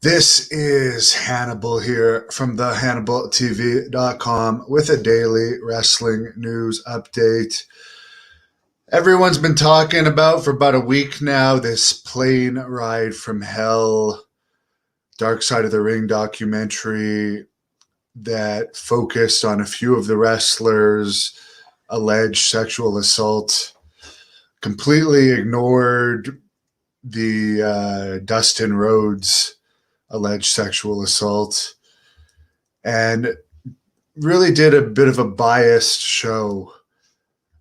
This is Hannibal here from the HannibalTV.com with a daily wrestling news update. Everyone's been talking about for about a week now this plane ride from hell, Dark Side of the Ring documentary that focused on a few of the wrestlers' alleged sexual assault, completely ignored the Dustin Rhodes alleged sexual assault, and really did a bit of a biased show.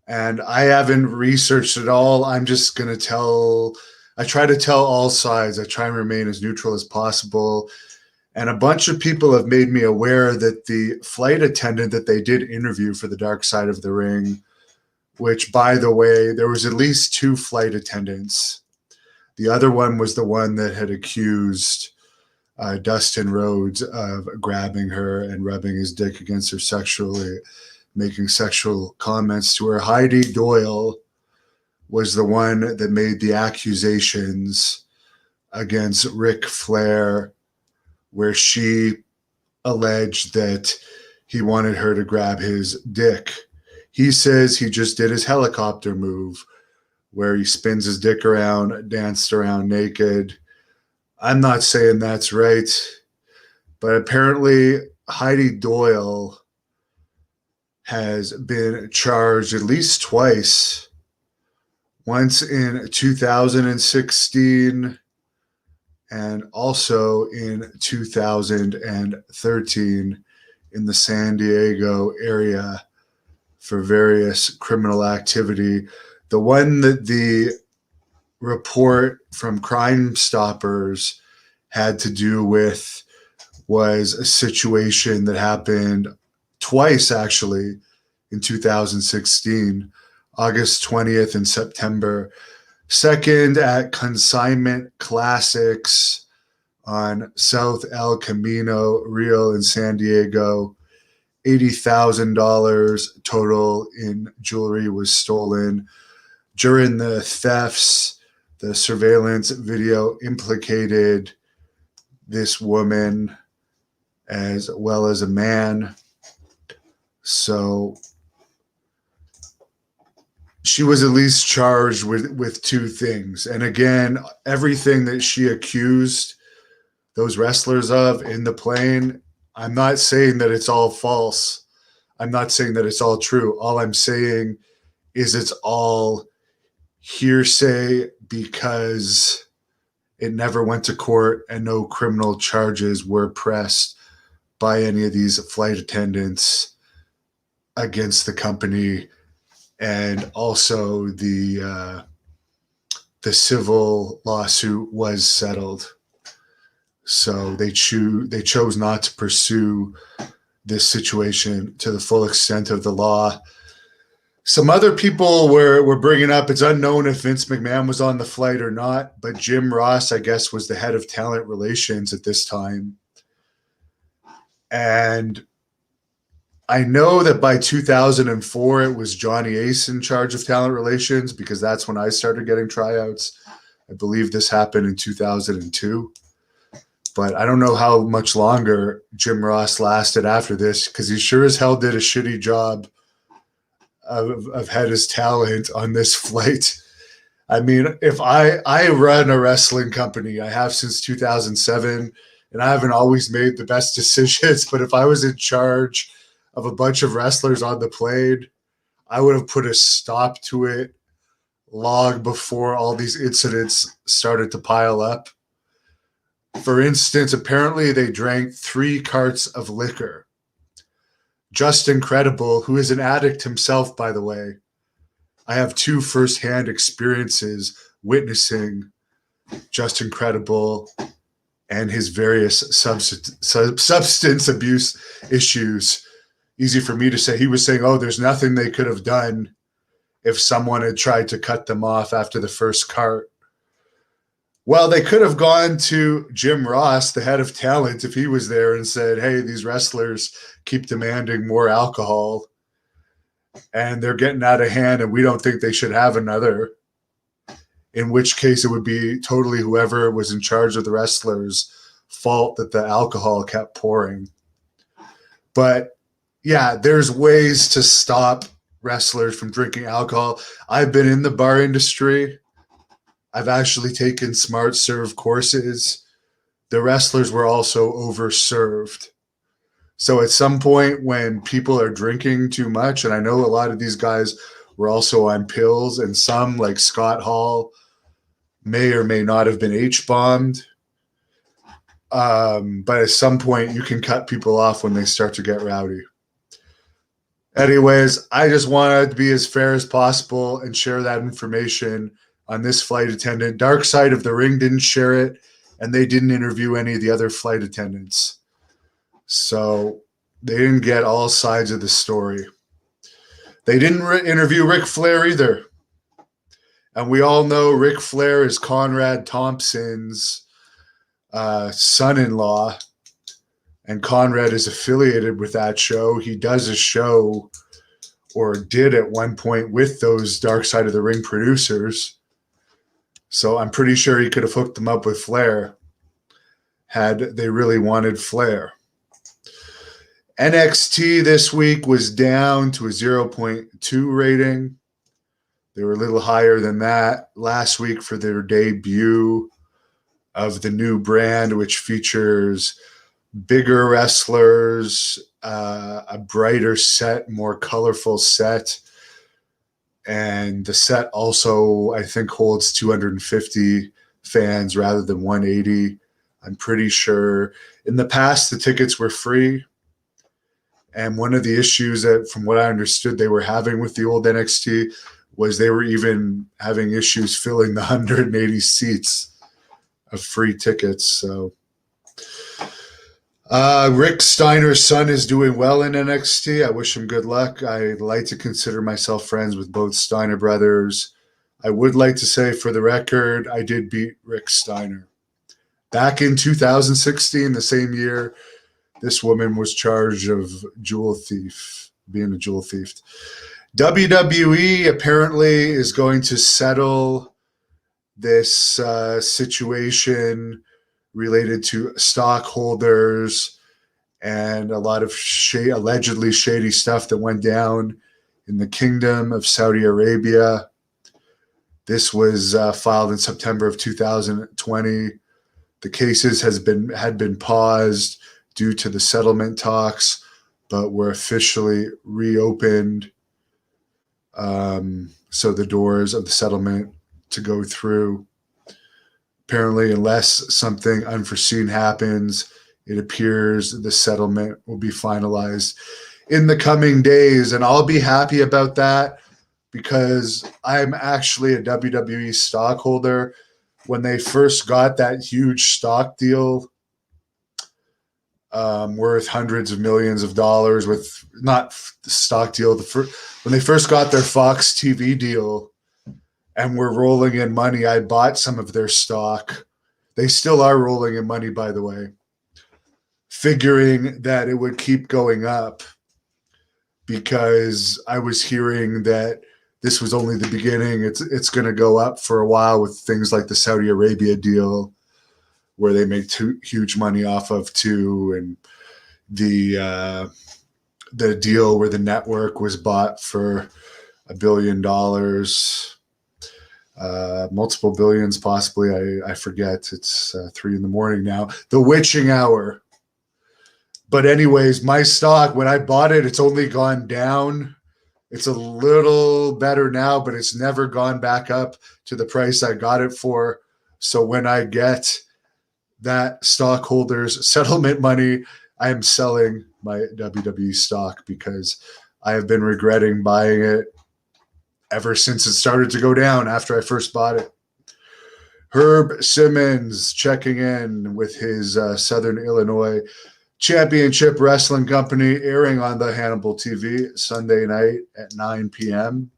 And I haven't researched it all. I'm just going to I try to tell all sides. I try and remain as neutral as possible. And a bunch of people have made me aware that the flight attendant that they did interview for the Dark Side of the Ring, which, by the way, there was at least two flight attendants. The other one was the one that had accused Dustin Rhodes of grabbing her and rubbing his dick against her sexually, making sexual comments to her. Heidi Doyle was the one that made the accusations against Ric Flair, where she alleged that he wanted her to grab his dick. He says he just did his helicopter move, where he spins his dick around, danced around naked. I'm not saying that's right, but apparently Heidi Doyle has been charged at least twice, once in 2016 and also in 2013 in the San Diego area for various criminal activity. The one that the report from Crime Stoppers had to do with was a situation that happened twice, actually, in 2016, August 20th and September 2nd at Consignment Classics on South El Camino Real in San Diego. $80,000 total in jewelry was stolen. During the thefts, the surveillance video implicated this woman as well as a man. So she was at least charged with two things. And again, everything that she accused those wrestlers of in the plane, I'm not saying that it's all false. I'm not saying that it's all true. All I'm saying is it's all hearsay because it never went to court and no criminal charges were pressed by any of these flight attendants against the company. And also the civil lawsuit was settled. So they chose not to pursue this situation to the full extent of the law. Some other people were bringing up, it's unknown if Vince McMahon was on the flight or not, but Jim Ross, I guess, was the head of talent relations at this time. And I know that by 2004, it was Johnny Ace in charge of talent relations because that's when I started getting tryouts. I believe this happened in 2002. But I don't know how much longer Jim Ross lasted after this because he sure as hell did a shitty job of head as talent on this flight. I mean, if I run a wrestling company, I have since 2007, and I haven't always made the best decisions, but if I was in charge of a bunch of wrestlers on the plane, I would have put a stop to it long before all these incidents started to pile up. For instance, apparently they drank 3 carts of liquor. Justin Credible, who is an addict himself, by the way. I have 2 firsthand experiences witnessing Justin Credible and his various substance abuse issues. Easy for me to say. He was saying, oh, there's nothing they could have done if someone had tried to cut them off after the first cart. Well, they could have gone to Jim Ross, the head of talent, if he was there and said, hey, these wrestlers keep demanding more alcohol and they're getting out of hand and we don't think they should have another. In which case it would be totally whoever was in charge of the wrestlers' fault that the alcohol kept pouring. But yeah, there's ways to stop wrestlers from drinking alcohol. I've been in the bar industry. I've actually taken smart serve courses. The wrestlers were also overserved. So at some point when people are drinking too much, and I know a lot of these guys were also on pills, and some, like Scott Hall, may or may not have been H-bombed. But at some point you can cut people off when they start to get rowdy. Anyways, I just wanted to be as fair as possible and share that information on this flight attendant. Dark Side of the Ring didn't share it, and they didn't interview any of the other flight attendants. So they didn't get all sides of the story. They didn't interview Ric Flair either. And we all know Ric Flair is Conrad Thompson's son-in-law, and Conrad is affiliated with that show. He does a show, or did at one point, with those Dark Side of the Ring producers. So I'm pretty sure he could have hooked them up with Flair had they really wanted Flair. NXT this week was down to a 0.2 rating. They were a little higher than that last week for their debut of the new brand, which features bigger wrestlers, a brighter set, more colorful set. And the set also, I think, holds 250 fans rather than 180. I'm pretty sure. In the past, the tickets were free. And one of the issues that, from what I understood, they were having with the old NXT was they were even having issues filling the 180 seats of free tickets. So Rick Steiner's son is doing well in NXT. I wish him good luck. I like to consider myself friends with both Steiner brothers. I would like to say, for the record, I did beat Rick Steiner. Back in 2016, the same year, this woman was charged of being a jewel thief. WWE apparently is going to settle this situation related to stockholders and a lot of allegedly shady stuff that went down in the Kingdom of Saudi Arabia. This was filed in September of 2020. The cases had been paused due to the settlement talks, but were officially reopened. So the doors of the settlement to go through. Apparently, unless something unforeseen happens, it appears the settlement will be finalized in the coming days. And I'll be happy about that because I'm actually a WWE stockholder. When they first got that huge stock deal worth hundreds of millions of dollars, with not the stock deal, when they first got their Fox TV deal and were rolling in money, I bought some of their stock. They still are rolling in money, by the way, figuring that it would keep going up because I was hearing that this was only the beginning. It's going to go up for a while with things like the Saudi Arabia deal, where they make huge money off of too, and the deal where the network was bought for $1 billion, multiple billions possibly. I forget. It's 3 a.m. now. The witching hour. But anyways, my stock, when I bought it, it's only gone down. It's a little better now, but it's never gone back up to the price I got it for. So when I get that stockholders' settlement money, I am selling my WWE stock because I have been regretting buying it ever since it started to go down after I first bought it. Herb Simmons checking in with his Southern Illinois Championship Wrestling Company, airing on the Hannibal TV Sunday night at 9 p.m.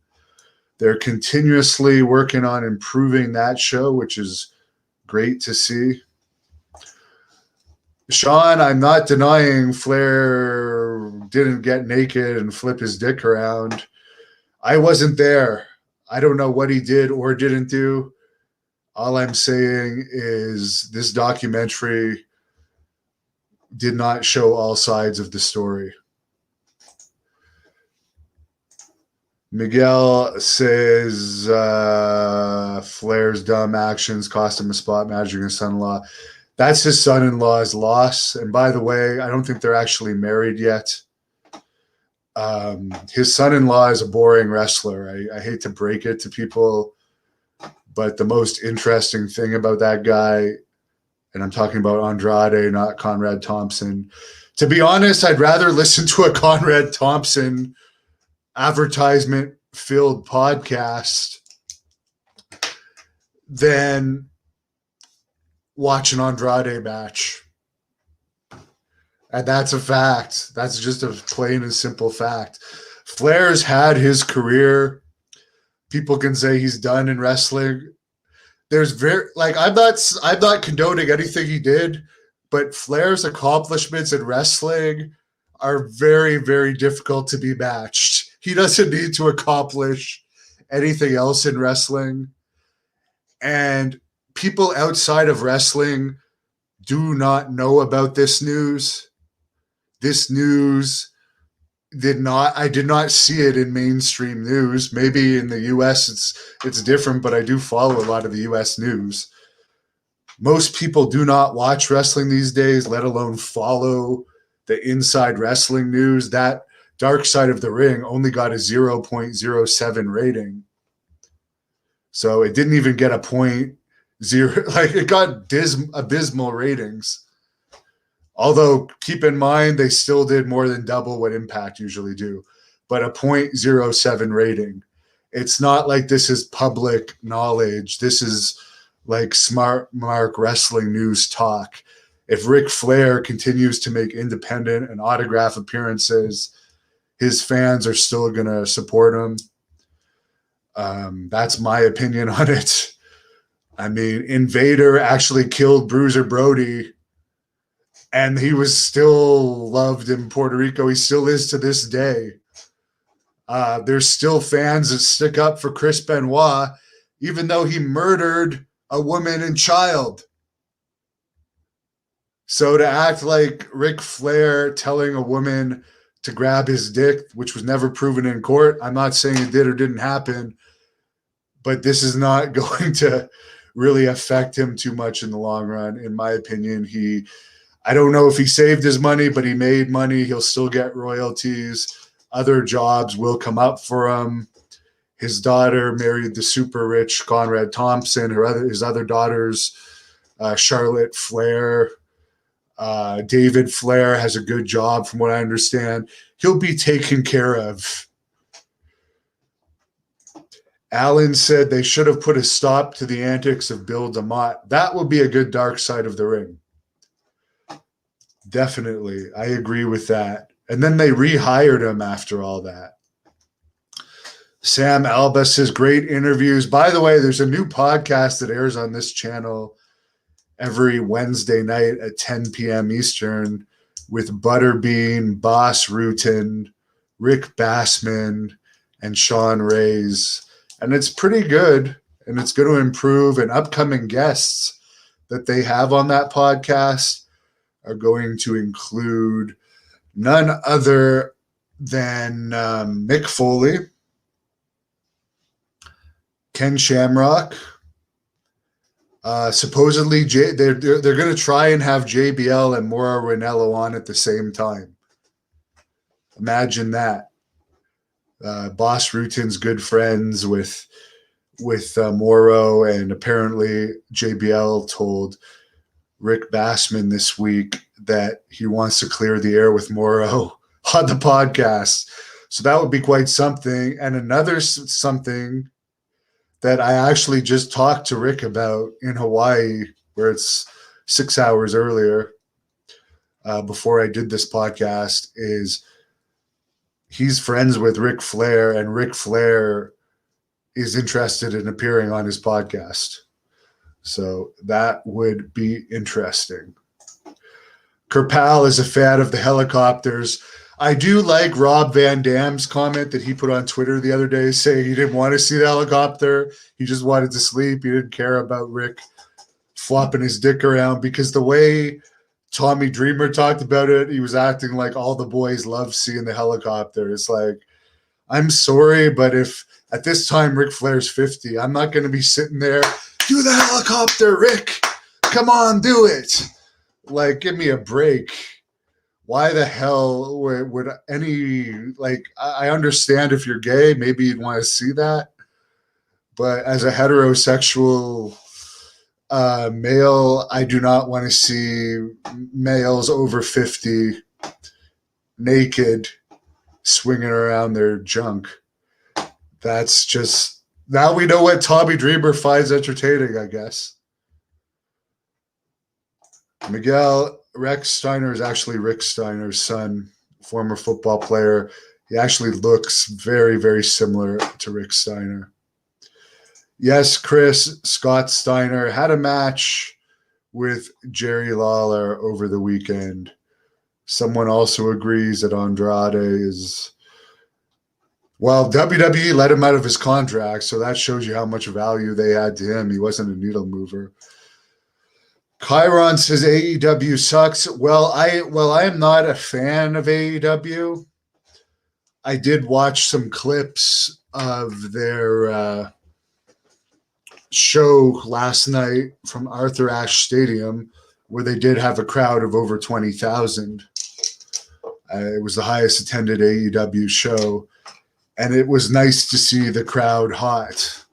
They're continuously working on improving that show, which is great to see. Sean, I'm not denying Flair didn't get naked and flip his dick around. I wasn't there. I don't know what he did or didn't do. All I'm saying is this documentary did not show all sides of the story. Miguel says Flair's dumb actions cost him a spot managing his son-in-law. That's his son-in-law's loss. And by the way, I don't think they're actually married yet. His son-in-law is a boring wrestler. I hate to break it to people, but the most interesting thing about that guy, and I'm talking about Andrade, not Conrad Thompson. To be honest, I'd rather listen to a Conrad Thompson advertisement-filled podcast than watch an Andrade match. And that's a fact. That's just a plain and simple fact. Flair's had his career. People can say he's done in wrestling. I'm not condoning anything he did, but Flair's accomplishments in wrestling are very, very difficult to be matched. He doesn't need to accomplish anything else in wrestling. And people outside of wrestling do not know about this news. This news I did not see it in mainstream news. Maybe in the US it's different, but I do follow a lot of the US news. Most people do not watch wrestling these days, let alone follow the inside wrestling news. That Dark Side of the Ring only got a 0.07 rating. So it didn't even get a 0.0. It got abysmal ratings. Although, keep in mind, they still did more than double what Impact usually do. But a 0.07 rating. It's not like this is public knowledge. This is like smart mark wrestling news talk. If Ric Flair continues to make independent and autograph appearances, his fans are still going to support him. That's my opinion on it. I mean, Invader actually killed Bruiser Brody, and he was still loved in Puerto Rico. He still is to this day. There's still fans that stick up for Chris Benoit, even though he murdered a woman and child. So to act like Ric Flair telling a woman to grab his dick, which was never proven in court, I'm not saying it did or didn't happen, but this is not going to really affect him too much in the long run. In my opinion, I don't know if he saved his money, but he made money. He'll still get royalties. Other jobs will come up for him. His daughter married the super rich Conrad Thompson. His other daughters, Charlotte Flair, David Flair has a good job from what I understand. He'll be taken care of. Alan said they should have put a stop to the antics of Bill DeMott. That would be a good Dark Side of the Ring. Definitely. I agree with that. And then they rehired him after all that. Sam Alba says great interviews. By the way, there's a new podcast that airs on this channel every Wednesday night at 10 p.m. Eastern with Butterbean, Boss Rutan, Rick Bassman, and Sean Reyes. And it's pretty good, and it's going to improve. And upcoming guests that they have on that podcast are going to include none other than Mick Foley, Ken Shamrock. Supposedly, they're going to try and have JBL and Mauro Ranallo on at the same time. Imagine that. Boss Rutan's good friends with Mauro, and apparently JBL told Rick Bassman this week that he wants to clear the air with Mauro on the podcast. So that would be quite something. And another something that I actually just talked to Rick about in Hawaii, where it's 6 hours earlier, before I did this podcast, is he's friends with Ric Flair, and Ric Flair is interested in appearing on his podcast. So that would be interesting. Kerpal is a fan of the helicopters. I do like Rob Van Dam's comment that he put on Twitter the other day saying he didn't want to see the helicopter. He just wanted to sleep. He didn't care about Rick flopping his dick around, because the way Tommy Dreamer talked about it. He was acting like all the boys love seeing the helicopter. It's like, I'm sorry, but if at this time Ric Flair's 50, I'm not going to be sitting there, do the helicopter, Rick. Come on, do it. Like, give me a break. Why the hell would any, like, I understand if you're gay, maybe you'd want to see that. But as a heterosexual male, I do not want to see males over 50 naked swinging around their junk. That's just, now we know what Tommy Dreamer finds entertaining, I guess. Miguel Rex Steiner is actually Rick Steiner's son, former football player. He actually looks very, very similar to Rick Steiner. Yes, Chris, Scott Steiner had a match with Jerry Lawler over the weekend. Someone also agrees that Andrade is, well, WWE let him out of his contract, so that shows you how much value they had to him. He wasn't a needle mover. Chiron says AEW sucks. Well, I am not a fan of AEW. I did watch some clips of their show last night from Arthur Ashe Stadium, where they did have a crowd of over 20,000. It was the highest attended AEW show, and it was nice to see the crowd hot.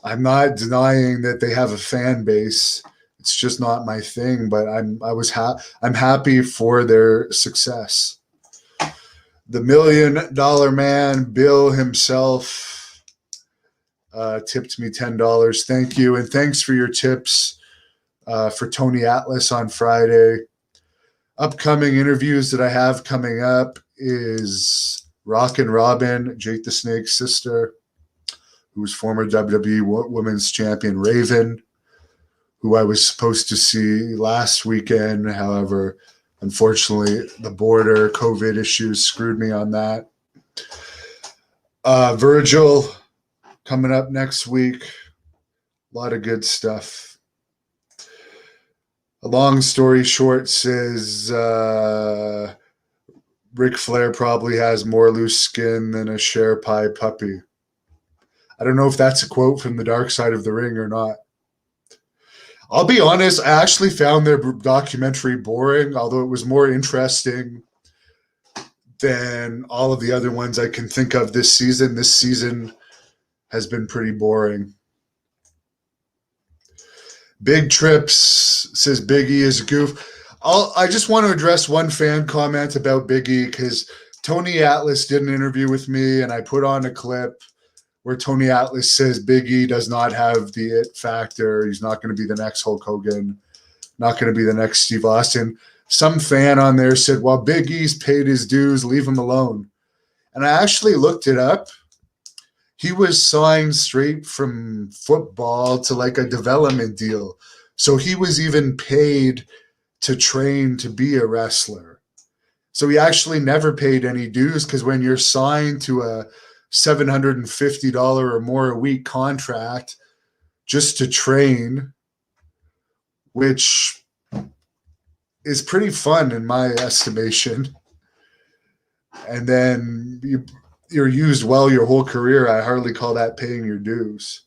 I'm not denying that they have a fan base. It's just not my thing, but I'm happy for their success. The $1 Million Man, Bill himself, tipped me $10. Thank you, and thanks for your tips for Tony Atlas on Friday. Upcoming interviews that I have coming up is Rockin' Robin, Jake the Snake's sister, who was former WWE Women's Champion Raven, who I was supposed to see last weekend. However, unfortunately, the border COVID issues screwed me on that. Virgil coming up next week. A lot of good stuff. A long story short says Ric Flair probably has more loose skin than a share pie puppy. I don't know if that's a quote from the Dark Side of the Ring or not. I'll be honest, I actually found their documentary boring, although it was more interesting than all of the other ones I can think of this season. This season has been pretty boring. Big Trips says Big E is a goof. I just want to address one fan comment about Big E, because Tony Atlas did an interview with me, and I put on a clip where Tony Atlas says Big E does not have the it factor. He's not going to be the next Hulk Hogan, not going to be the next Steve Austin. Some fan on there said, well, Big E's paid his dues, leave him alone. And I actually looked it up. He was signed straight from football to like a development deal. So he was even paid to train to be a wrestler. So he actually never paid any dues, because when you're signed to a $750 or more a week contract just to train, which is pretty fun in my estimation, and then you're used well your whole career, I hardly call that paying your dues.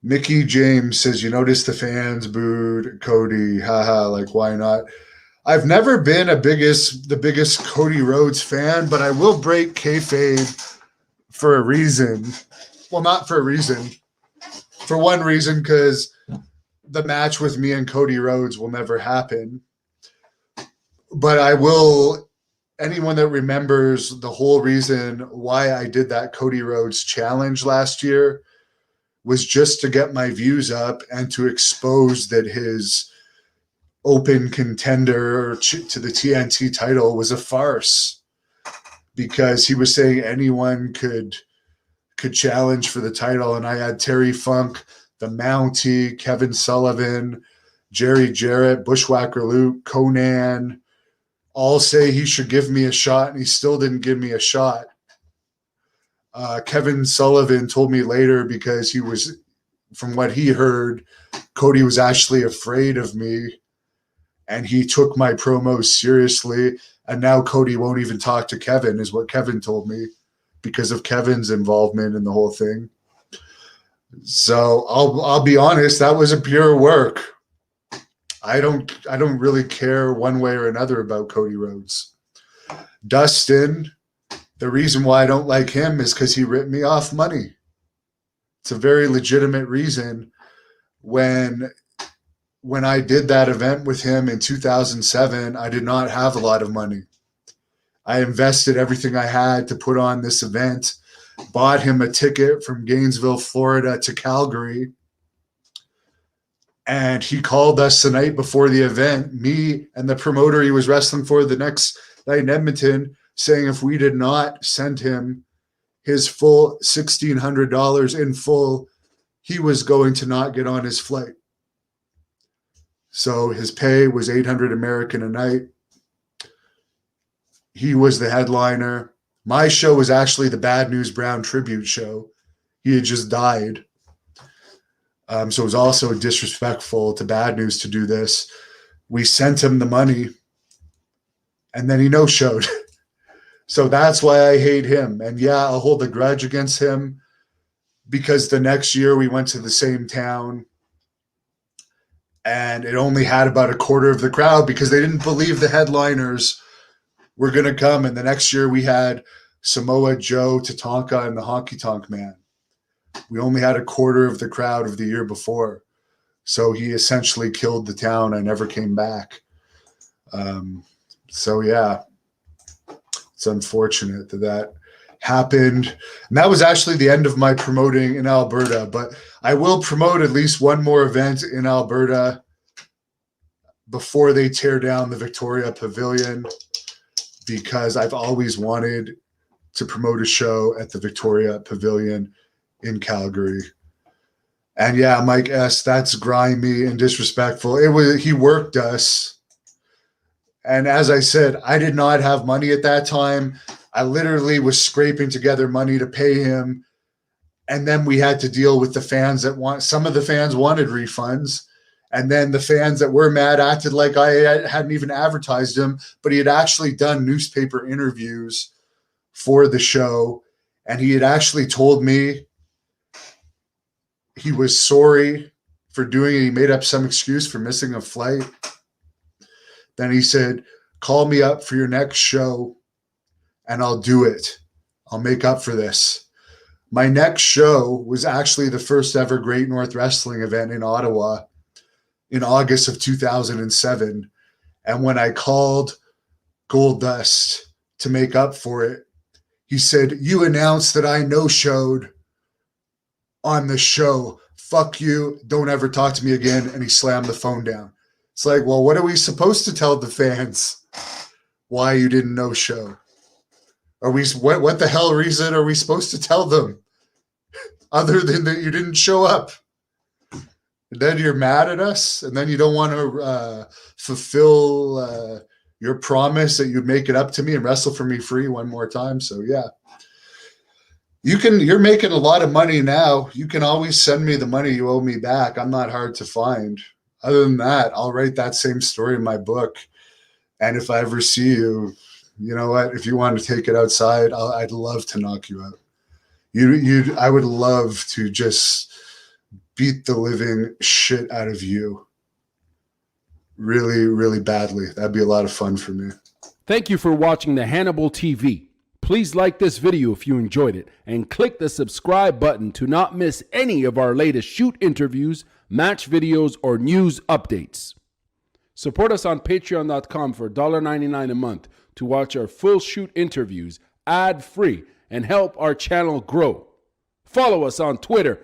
Mickey James says, you notice the fans booed Cody. Haha, like, why not? I've never been the biggest Cody Rhodes fan, but I will break kayfabe for a reason. Well, not for a reason. For one reason, because the match with me and Cody Rhodes will never happen. But I will, anyone that remembers the whole reason why I did that Cody Rhodes challenge last year was just to get my views up and to expose that his open contender to the TNT title was a farce, because he was saying anyone could challenge for the title. And I had Terry Funk, the Mountie, Kevin Sullivan, Jerry Jarrett, Bushwhacker Luke, Conan, all say he should give me a shot, and he still didn't give me a shot. Kevin Sullivan told me later, because he was, from what he heard, Cody was actually afraid of me, and he took my promos seriously. And now Cody won't even talk to Kevin, is what Kevin told me, because of Kevin's involvement in the whole thing. So I'll be honest, that was a pure work. I don't really care one way or another about Cody Rhodes. Dustin, the reason why I don't like him is because he ripped me off money. It's a very legitimate reason. When I did that event with him in 2007, I did not have a lot of money. I invested everything I had to put on this event, bought him a ticket from Gainesville, Florida to Calgary. And he called us the night before the event, me and the promoter he was wrestling for the next night in Edmonton, saying if we did not send him his full $1,600 in full, he was going to not get on his flight. So his pay was $800 American a night. He was the headliner. My show was actually the Bad News Brown tribute show. He had just died. So it was also disrespectful to Bad News to do this. We sent him the money, and then he no-showed. So that's why I hate him. And yeah, I'll hold a grudge against him because the next year we went to the same town, and it only had about a quarter of the crowd because they didn't believe the headliners were going to come. And the next year we had Samoa Joe, Tatanka, and the Honky Tonk Man. We only had a quarter of the crowd of the year before. So he essentially killed the town. I never came back. So yeah, it's unfortunate that happened. And that was actually the end of my promoting in Alberta, but I will promote at least one more event in Alberta before they tear down the Victoria Pavilion, because I've always wanted to promote a show at the Victoria Pavilion in Calgary. And yeah, Mike S., that's grimy and disrespectful. He worked us. And as I said, I did not have money at that time. I literally was scraping together money to pay him. And then we had to deal with the fans some of the fans wanted refunds. And then the fans that were mad acted like I hadn't even advertised him, but he had actually done newspaper interviews for the show. And he had actually told me he was sorry for doing it. He made up some excuse for missing a flight. Then he said, call me up for your next show and I'll do it. I'll make up for this. My next show was actually the first ever Great North Wrestling event in Ottawa in August of 2007. And when I called Goldust to make up for it, he said, you announced that I no-showed on the show. Fuck you. Don't ever talk to me again. And he slammed the phone down. It's like, well, what are we supposed to tell the fans why you didn't no-show? What the hell reason are we supposed to tell them other than that you didn't show up? And then you're mad at us, and then you don't want to fulfill your promise that you'd make it up to me and wrestle for me free one more time. So yeah. You're making a lot of money now. You can always send me the money you owe me back. I'm not hard to find. Other than that, I'll write that same story in my book. And if I ever see you, you know what? If you want to take it outside, I'd love to knock you out. I would love to just beat the living shit out of you. Really, really badly. That'd be a lot of fun for me. Thank you for watching the Hannibal TV. Please like this video if you enjoyed it and click the subscribe button to not miss any of our latest shoot interviews, match videos, or news updates. Support us on patreon.com for $1.99 a month to watch our full shoot interviews ad-free and help our channel grow. Follow us on Twitter